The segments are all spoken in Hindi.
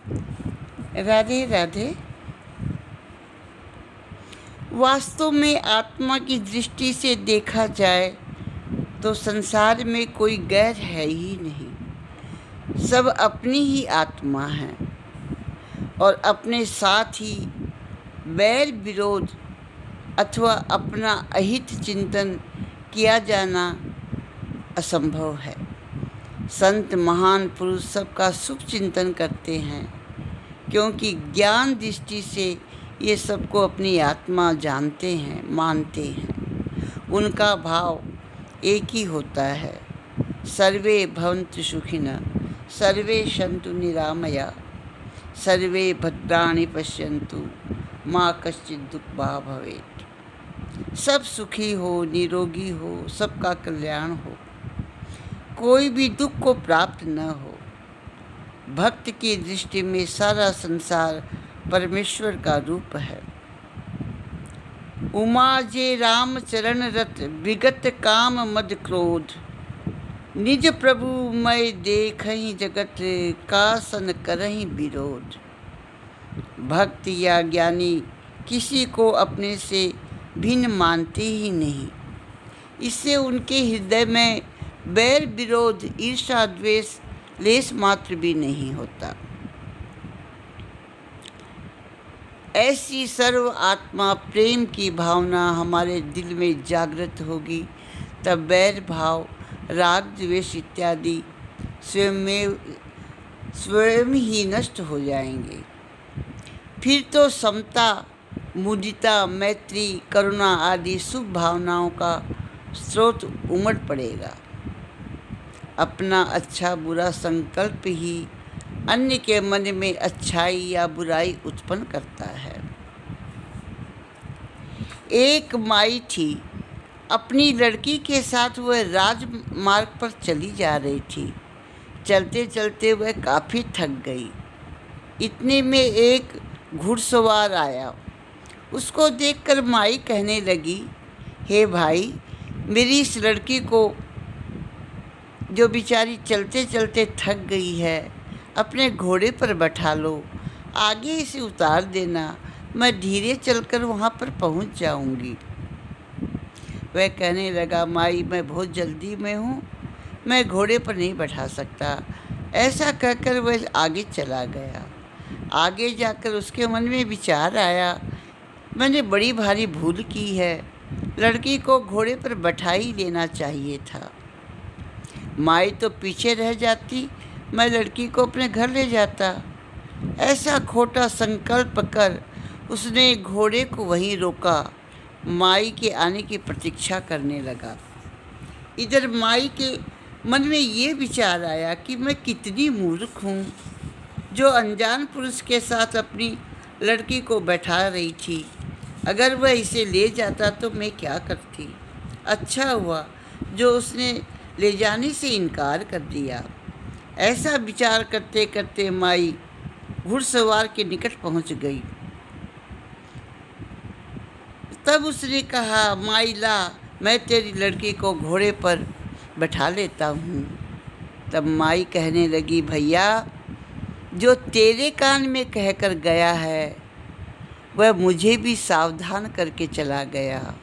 राधे राधे। वास्तव में आत्मा की दृष्टि से देखा जाए तो संसार में कोई गैर है ही नहीं। सब अपनी ही आत्मा है और अपने साथ ही बैर विरोध अथवा अपना अहित चिंतन किया जाना असंभव है। संत महान पुरुष सबका शुभ चिंतन करते हैं, क्योंकि ज्ञान दृष्टि से ये सबको अपनी आत्मा जानते हैं, मानते हैं। उनका भाव एक ही होता है, सर्वे भवन्तु सुखिनः, सर्वे सन्तु निरामया, सर्वे भद्राणि पश्यन्तु माँ कश्चित् दुःखभाग् भवेत्। सब सुखी हो, निरोगी हो, सबका कल्याण हो, कोई भी दुख को प्राप्त न हो। भक्त की दृष्टि में सारा संसार परमेश्वर का रूप है। उमा जे राम चरण रत, विगत काम मद क्रोध, निज प्रभु मैं देखहि जगत, का सन करहि विरोध। भक्त या ज्ञानी किसी को अपने से भिन्न मानते ही नहीं। इससे उनके हृदय में बैर विरोध, ईर्ष्या, द्वेष लेश मात्र भी नहीं होता। ऐसी सर्व आत्मा प्रेम की भावना हमारे दिल में जागृत होगी, तब बैर भाव, राग, द्वेष इत्यादि स्वयं ही नष्ट हो जाएंगे। फिर तो समता, मुदिता, मैत्री, करुणा आदि शुभ भावनाओं का स्रोत उमड़ पड़ेगा। अपना अच्छा बुरा संकल्प ही अन्य के मन में अच्छाई या बुराई उत्पन्न करता है। एक माई थी, अपनी लड़की के साथ वह राजमार्ग पर चली जा रही थी। चलते चलते वह काफ़ी थक गई। इतने में एक घुड़सवार आया। उसको देखकर माई कहने लगी, हे भाई, मेरी इस लड़की को जो बेचारी चलते चलते थक गई है, अपने घोड़े पर बैठा लो, आगे इसे उतार देना, मैं धीरे चलकर वहाँ पर पहुँच जाऊँगी। वह कहने लगा, माई मैं बहुत जल्दी में हूँ, मैं घोड़े पर नहीं बैठा सकता। ऐसा कहकर वह आगे चला गया। आगे जाकर उसके मन में विचार आया, मैंने बड़ी भारी भूल की है, लड़की को घोड़े पर बैठा ही लेना चाहिए था। माई तो पीछे रह जाती, मैं लड़की को अपने घर ले जाता। ऐसा खोटा संकल्प कर उसने घोड़े को वहीं रोका, माई के आने की प्रतीक्षा करने लगा। इधर माई के मन में ये विचार आया कि मैं कितनी मूर्ख हूँ, जो अनजान पुरुष के साथ अपनी लड़की को बैठा रही थी। अगर वह इसे ले जाता तो मैं क्या करती। अच्छा हुआ जो उसने ले जाने से इनकार कर दिया। ऐसा विचार करते करते माई घुड़सवार के निकट पहुंच गई। तब उसने कहा, माई ला, मैं तेरी लड़की को घोड़े पर बैठा लेता हूँ। तब माई कहने लगी, भैया, जो तेरे कान में कहकर गया है वह मुझे भी सावधान करके चला गया।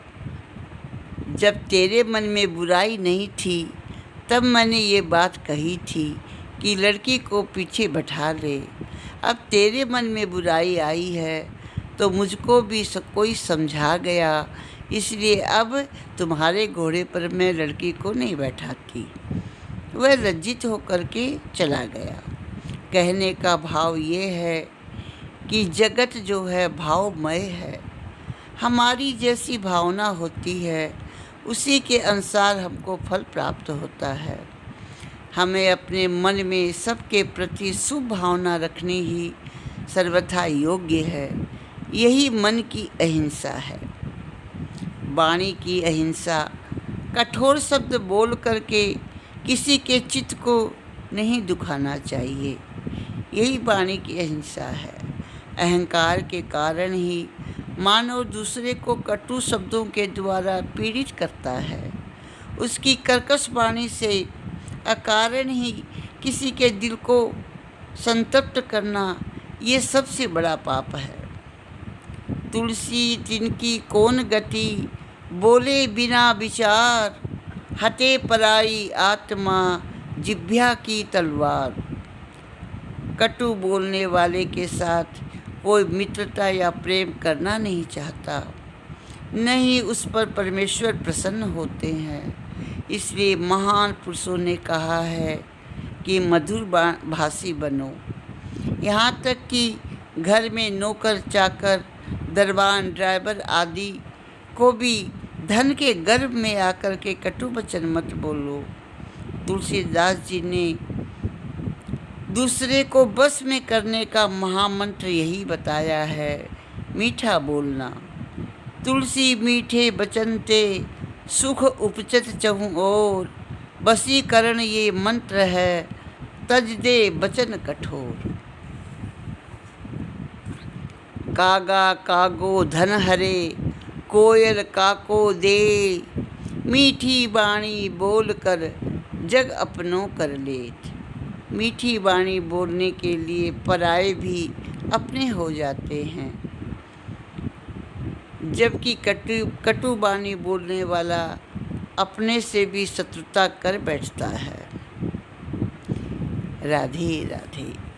जब तेरे मन में बुराई नहीं थी तब मैंने ये बात कही थी कि लड़की को पीछे बैठा ले। अब तेरे मन में बुराई आई है तो मुझको भी कोई समझा गया, इसलिए अब तुम्हारे घोड़े पर मैं लड़की को नहीं बैठाती। वह लज्जित होकर के चला गया। कहने का भाव ये है कि जगत जो है भावमय है। हमारी जैसी भावना होती है उसी के अनुसार हमको फल प्राप्त होता है। हमें अपने मन में सबके प्रति शुभ भावना रखनी ही सर्वथा योग्य है। यही मन की अहिंसा है। वाणी की अहिंसा, कठोर शब्द बोल करके किसी के चित्त को नहीं दुखाना चाहिए, यही वाणी की अहिंसा है। अहंकार के कारण ही मानव दूसरे को कटु शब्दों के द्वारा पीड़ित करता है। उसकी कर्कश वाणी से अकारण ही किसी के दिल को संतप्त करना ये सबसे बड़ा पाप है। तुलसी तिनकी कौन गति, बोले बिना विचार, हटे पराई आत्मा जिह्वा की तलवार। कटु बोलने वाले के साथ कोई मित्रता या प्रेम करना नहीं चाहता, नहीं उस पर परमेश्वर प्रसन्न होते हैं। इसलिए महान पुरुषों ने कहा है कि मधुर भाषी बनो। यहाँ तक कि घर में नौकर चाकर, दरबान, ड्राइवर आदि को भी धन के गर्भ में आकर के कटु वचन मत बोलो। तुलसीदास जी ने दूसरे को बस में करने का महामंत्र यही बताया है, मीठा बोलना। तुलसी मीठे बचन ते सुख उपजत चहुँ ओर, वशीकरण ये मंत्र है तज दे बचन कठोर। कागा कागो धन हरे, कोयल काको दे, मीठी बाणी बोल कर जग अपनों कर लेत। मीठी बाणी बोलने के लिए पराये भी अपने हो जाते हैं, जबकि कटु बाणी बोलने वाला अपने से भी शत्रुता कर बैठता है। राधे राधे।